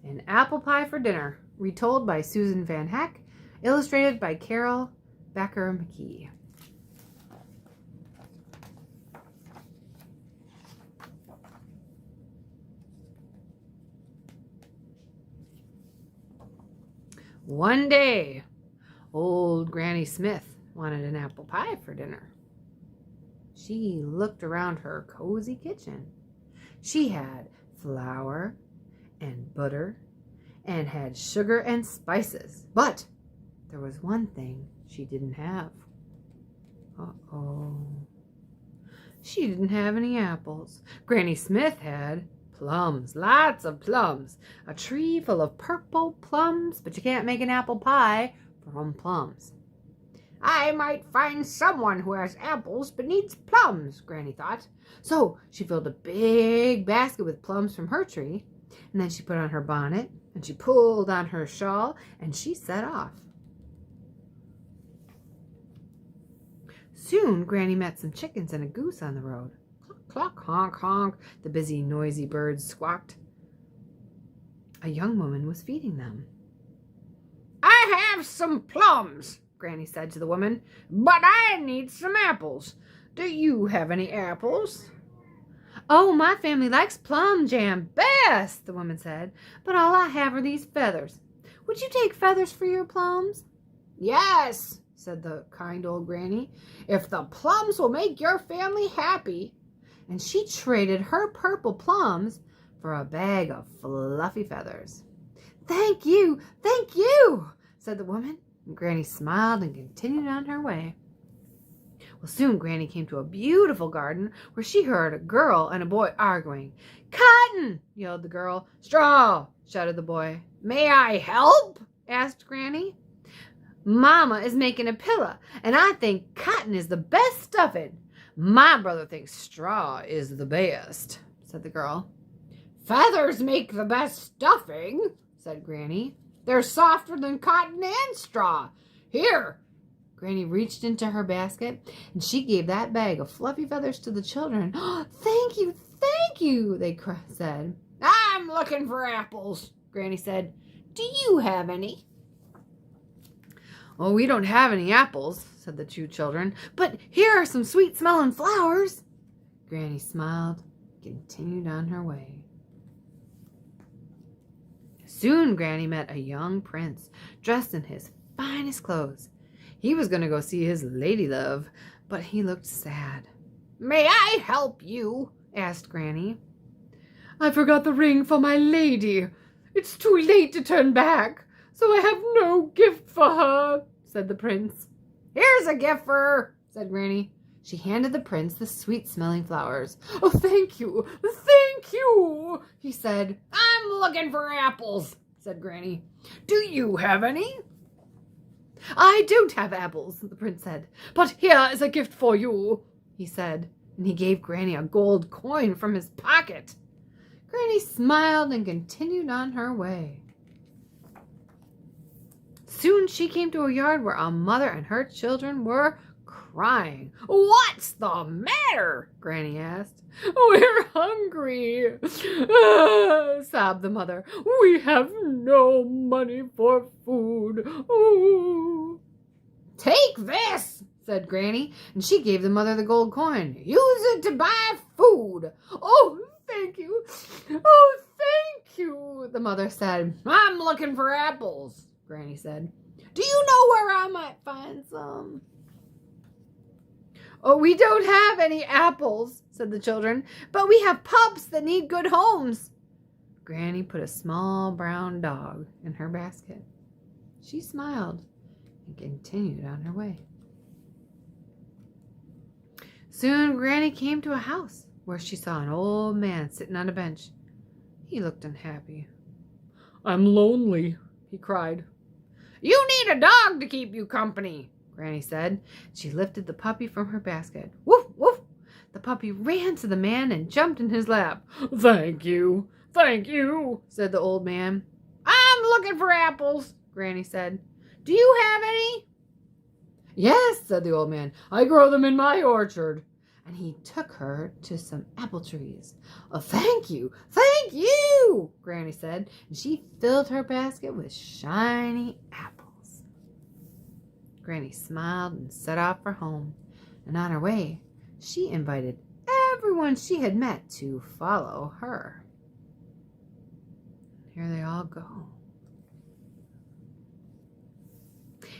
An Apple Pie for Dinner, retold by Susan Vanhecke, illustrated by Carol Baker-McKee. One day, old Granny Smith wanted an apple pie for dinner. She looked around her cozy kitchen. She had flour and butter and had sugar and spices. But there was one thing she didn't have. Uh-oh. She didn't have any apples. Granny Smith had plums, lots of plums. A tree full of purple plums, but you can't make an apple pie from plums. I might find someone who has apples but needs plums, Granny thought. So she filled a big basket with plums from her tree, and then she put on her bonnet, and she pulled on her shawl, and she set off. Soon Granny met some chickens and a goose on the road. Cluck, cluck, honk, honk, the busy, noisy birds squawked. A young woman was feeding them. I have some plums, Granny said to the woman, but I need some apples. Do you have any apples? Oh, my family likes plum jam best, the woman said, but all I have are these feathers. Would you take feathers for your plums? Yes, said the kind old granny, if the plums will make your family happy. And she traded her purple plums for a bag of fluffy feathers. Thank you, said the woman. And Granny smiled and continued on her way. Well, soon Granny came to a beautiful garden where she heard a girl and a boy arguing. Cotton, yelled the girl. Straw, shouted the boy. May I help? Asked Granny. Mama is making a pillow, and I think cotton is the best stuffing. My brother thinks straw is the best, said the girl. Feathers make the best stuffing, said Granny. They're softer than cotton and straw. Here. Granny reached into her basket, and she gave that bag of fluffy feathers to the children. Oh, thank you, they said. I'm looking for apples, Granny said. Do you have any? Oh, we don't have any apples, said the two children, but here are some sweet-smelling flowers. Granny smiled and continued on her way. Soon Granny met a young prince, dressed in his finest clothes. He was going to go see his lady love, but he looked sad. May I help you? Asked Granny. I forgot the ring for my lady. It's too late to turn back, so I have no gift for her, said the prince. Here's a gift for her, said Granny. She handed the prince the sweet-smelling flowers. Oh, thank you, he said. I'm looking for apples, said Granny. Do you have any? I don't have apples, the prince said, but here is a gift for you, he said, and he gave Granny a gold coin from his pocket. Granny smiled and continued on her way. Soon she came to a yard where a mother and her children were crying. What's the matter? Granny asked. We're hungry, sobbed the mother. We have no money for food. Ooh. Take this, said Granny, and she gave the mother the gold coin. Use it to buy food. Oh, thank you, the mother said. I'm looking for apples, Granny said. Do you know where I might find some? Oh, we don't have any apples, said the children, but we have pups that need good homes. Granny put a small brown dog in her basket. She smiled and continued on her way. Soon Granny came to a house where she saw an old man sitting on a bench. He looked unhappy. I'm lonely, he cried. You need a dog to keep you company, Granny said. She lifted the puppy from her basket. Woof, woof. The puppy ran to the man and jumped in his lap. Thank you, said the old man. I'm looking for apples, Granny said. Do you have any? Yes, said the old man. I grow them in my orchard. and he took her to some apple trees. "Oh, thank you," Granny said, and she filled her basket with shiny apples. Granny smiled and set off for home, and on her way, she invited everyone she had met to follow her. Here they all go.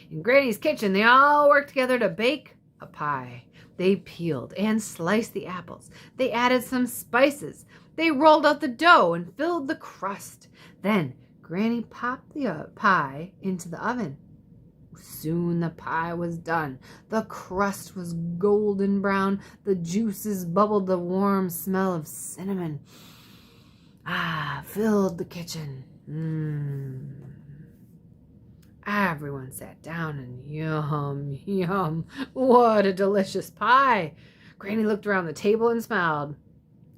In Granny's kitchen, they all worked together to bake a pie. They peeled and sliced the apples. They added some spices. They rolled out the dough and filled the crust. Then Granny popped the pie into the oven. Soon the pie was done. The crust was golden brown. The juices bubbled. The warm smell of cinnamon filled the kitchen. Everyone sat down and yum, yum, what a delicious pie. Granny looked around the table and smiled.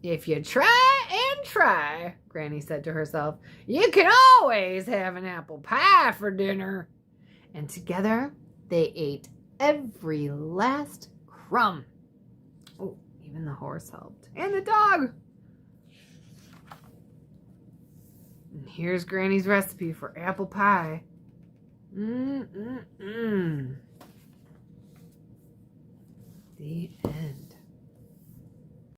"If you try and try," Granny said to herself, "you can always have an apple pie for dinner." And together they ate every last crumb. Oh, even the horse helped. And the dog. And here's Granny's recipe for apple pie. The